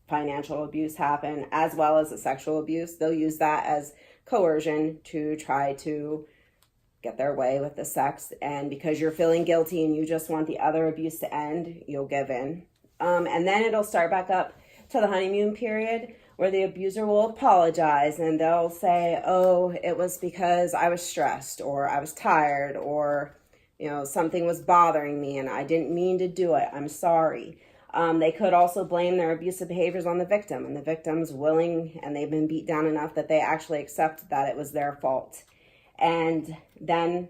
financial abuse happen, as well as the sexual abuse. They'll use that as coercion to try to get their way with the sex. And because you're feeling guilty and you just want the other abuse to end, you'll give in. And then it'll start back up to the honeymoon period, where the abuser will apologize and they'll say, oh, it was because I was stressed, or I was tired, or, you know, something was bothering me and I didn't mean to do it. I'm sorry. They could also blame their abusive behaviors on the victim, and the victim's willing and they've been beat down enough that they actually accept that it was their fault. And then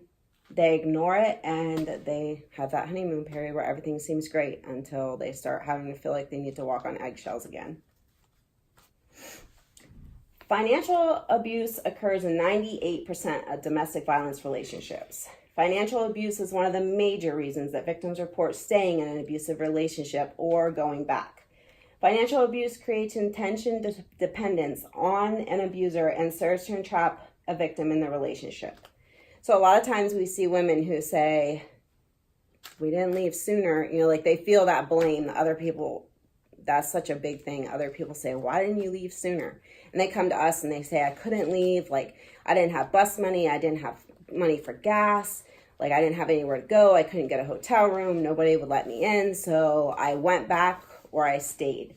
they ignore it and they have that honeymoon period where everything seems great until they start having to feel like they need to walk on eggshells again. Financial abuse occurs in 98% of domestic violence relationships. Financial abuse is one of the major reasons that victims report staying in an abusive relationship or going back. Financial abuse creates intention dependence on an abuser and serves to entrap a victim in the relationship. So a lot of times we see women who say, we didn't leave sooner, you know, like they feel that blame. The other people, that's such a big thing. Other people say, why didn't you leave sooner? And they come to us and they say, I couldn't leave. Like, I didn't have bus money. I didn't have money for gas. Like, I didn't have anywhere to go. I couldn't get a hotel room. Nobody would let me in. So I went back or I stayed.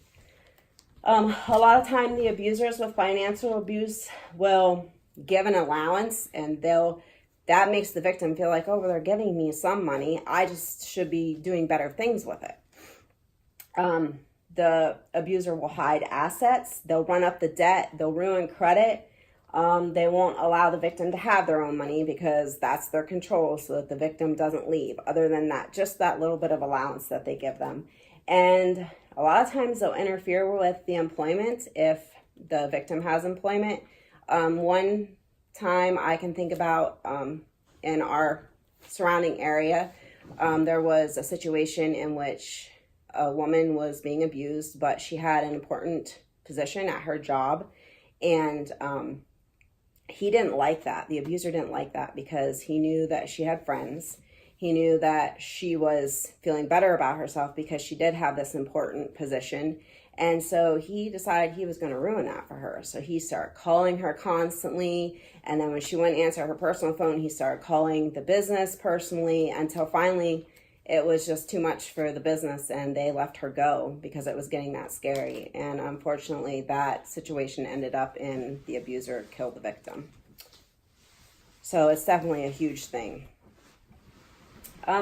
A lot of time the abusers with financial abuse will give an allowance, and that makes the victim feel like, oh, well, they're giving me some money. I just should be doing better things with it. The abuser will hide assets. They'll run up the debt. They'll ruin credit. They won't allow the victim to have their own money because that's their control, so that the victim doesn't leave. Other than that, just that little bit of allowance that they give them. And a lot of times they'll interfere with the employment if the victim has employment. One time I can think about in our surrounding area, there was a situation in which a woman was being abused, but she had an important position at her job, and he didn't like that. The abuser didn't like that because he knew that she had friends. He knew that she was feeling better about herself because she did have this important position. And so he decided he was going to ruin that for her. So he started calling her constantly. And then when she wouldn't answer her personal phone, he started calling the business personally, until finally it was just too much for the business and they let her go because it was getting that scary. And unfortunately, that situation ended up in the abuser killed the victim. So it's definitely a huge thing.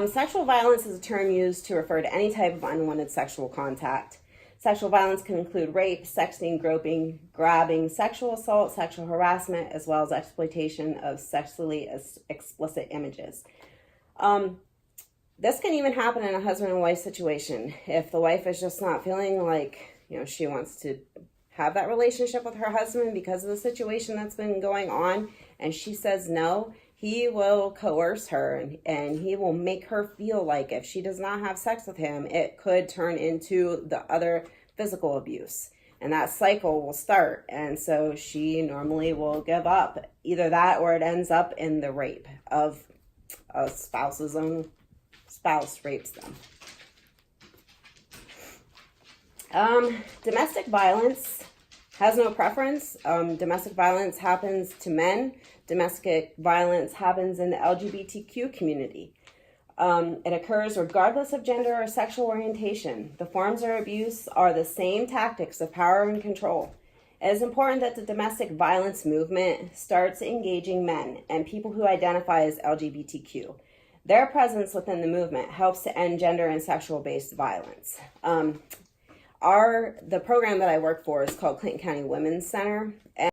Sexual violence is a term used to refer to any type of unwanted sexual contact. Sexual violence can include rape, sexting, groping, grabbing, sexual assault, sexual harassment, as well as exploitation of sexually explicit images. This can even happen in a husband and wife situation. If the wife is just not feeling like, you know, she wants to have that relationship with her husband because of the situation that's been going on, and she says no, he will coerce her and he will make her feel like if she does not have sex with him, it could turn into the other physical abuse. And that cycle will start. And so she normally will give up. Either that or it ends up in the rape of a spouse's own spouse rapes them. Domestic violence has no preference. Domestic violence happens to men. Domestic violence happens in the LGBTQ community. It occurs regardless of gender or sexual orientation. The forms of abuse are the same tactics of power and control. It is important that the domestic violence movement starts engaging men and people who identify as LGBTQ. Their presence within the movement helps to end gender and sexual-based violence. The program that I work for is called Clinton County Women's Center.